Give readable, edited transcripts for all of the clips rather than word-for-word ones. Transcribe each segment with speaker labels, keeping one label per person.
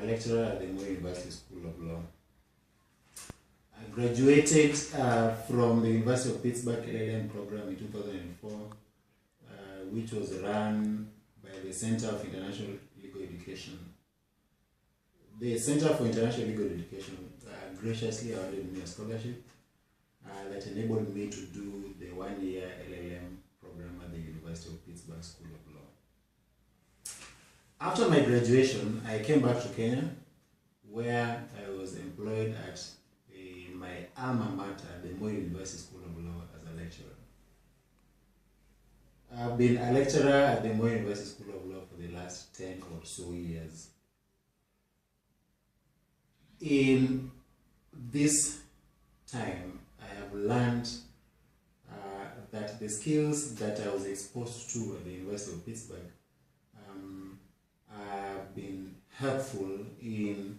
Speaker 1: a lecturer at the Oduor University School of Law. I graduated from the University of Pittsburgh CILE program in 2004, which was run by the Center for International Legal Education. The Center for International Legal Education graciously awarded me a scholarship that enabled me to do the one-year LLM program at the University of Pittsburgh School of Law. After my graduation, I came back to Kenya, where I was employed at my alma mater, the Oduor University School of Law, as a lecturer. I've been a lecturer at the Oduor University School of Law for the last 10 or so years. In this time, I have learned that the skills that I was exposed to at the University of Pittsburgh have been helpful in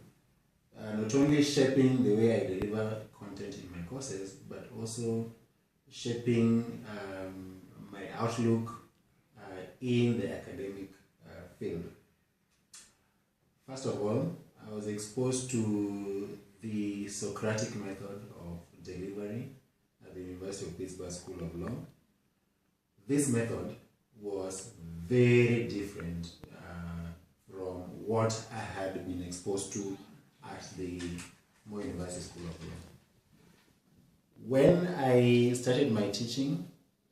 Speaker 1: not only shaping the way I deliver content in my courses, but also shaping my outlook in the academic field. First of all, I was exposed to the Socratic method of delivery at the University of Pittsburgh School of Law. This method was very different from what I had been exposed to at the Oduor University School of Law. When I started my teaching,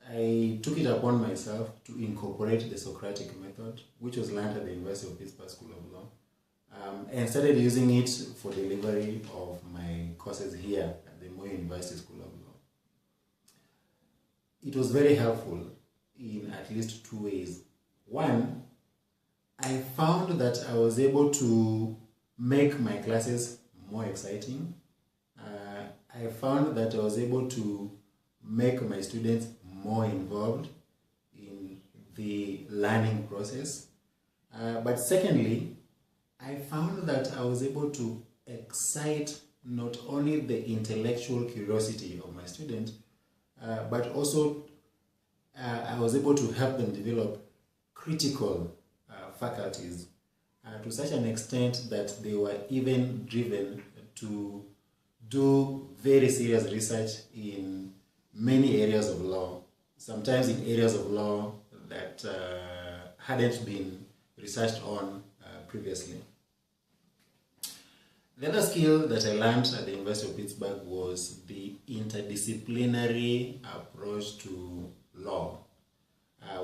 Speaker 1: I took it upon myself to incorporate the Socratic method, which was learned at the University of Pittsburgh School of Law, and started using it for delivery of my courses here at the Oduor University School of Law. It was very helpful in at least two ways. One, I found that I was able to make my classes more exciting. I found that I was able to make my students more involved in the learning process. But secondly, I found that I was able to excite not only the intellectual curiosity of my students, but also I was able to help them develop critical faculties to such an extent that they were even driven to do very serious research in many areas of law, sometimes in areas of law that hadn't been researched on previously. The other skill that I learned at the University of Pittsburgh was the interdisciplinary approach to law,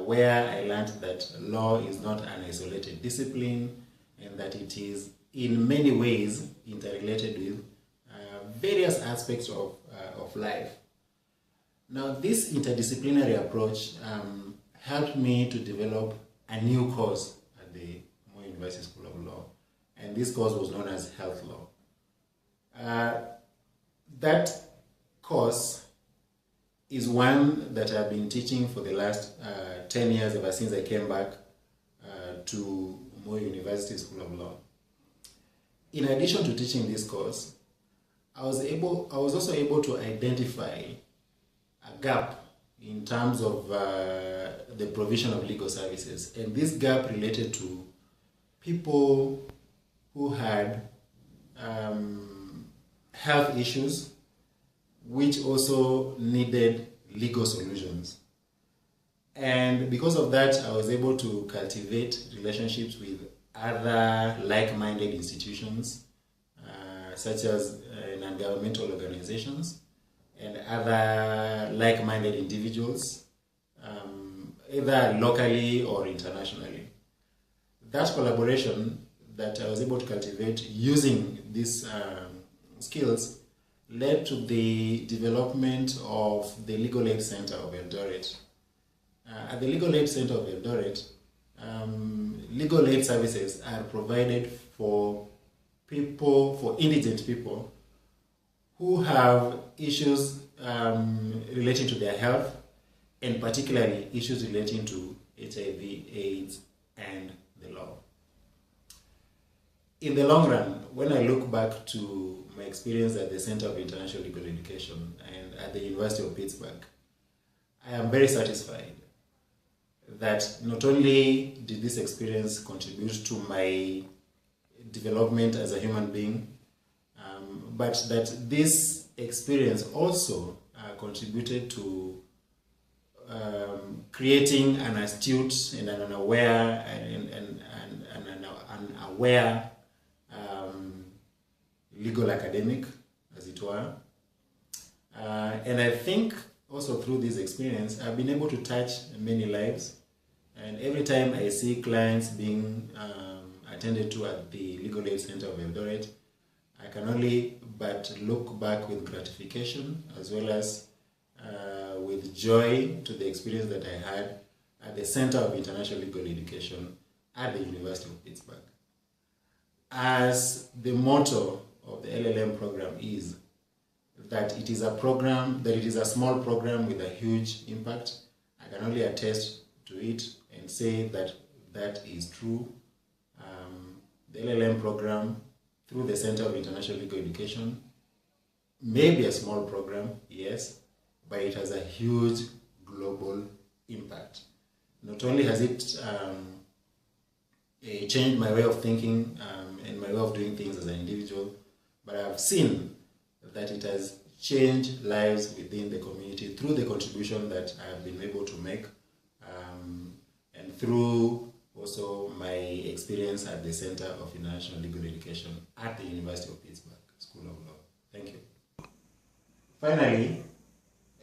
Speaker 1: where I learned that law is not an isolated discipline and that it is in many ways interrelated with various aspects of life. Now, this interdisciplinary approach helped me to develop a new course at the Oduor University School of Law, and this course was known as Health Law. That course is one that I've been teaching for the last 10 years, ever since I came back to Oduor University School of Law. In addition to teaching this course, I was also able to identify a gap in terms of the provision of legal services, and this gap related to people who had health issues which also needed legal solutions. And because of that, I was able to cultivate relationships with other like-minded institutions, such as non-governmental organizations and other like-minded individuals, either locally or internationally. That collaboration that I was able to cultivate using these skills led to the development of the Legal Aid Center of Eldoret. At the Legal Aid Center of Eldoret, legal aid services are provided for people, for indigent people who have issues relating to their health, and particularly issues relating to HIV, AIDS, and the law. In the long run, when I look back to my experience at the Center of International Legal Education and at the University of Pittsburgh, I am very satisfied that not only did this experience contribute to my development as a human being, but that this experience also contributed to creating an astute and an aware an aware legal academic, as it were. And I think also through this experience, I've been able to touch many lives. And every time I see clients being attended to at the Legal Aid Center of Eldoret, I can only but look back with gratification as well as with joy to the experience that I had at the Center of International Legal Education at the University of Pittsburgh. As the motto of the LLM program is that it is a program, that it is a small program with a huge impact, I can only attest to it and say that that is true. The LLM program through the Center of International Legal Education may be a small program, yes, but it has a huge global impact. Not only has it changed my way of thinking and my way of doing things as an individual, but I've seen that it has changed lives within the community through the contribution that I have been able to make, and through also my experience at the Center of International Legal Education at the University of Pittsburgh School of Law. Thank you. Finally,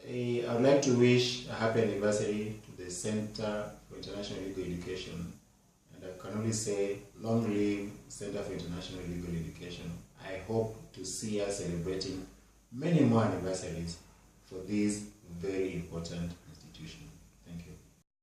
Speaker 1: I would like to wish a happy anniversary to the Center for International Legal Education, and I can only say, long live Center for International Legal Education. I hope to see us celebrating many more anniversaries for this very important institution.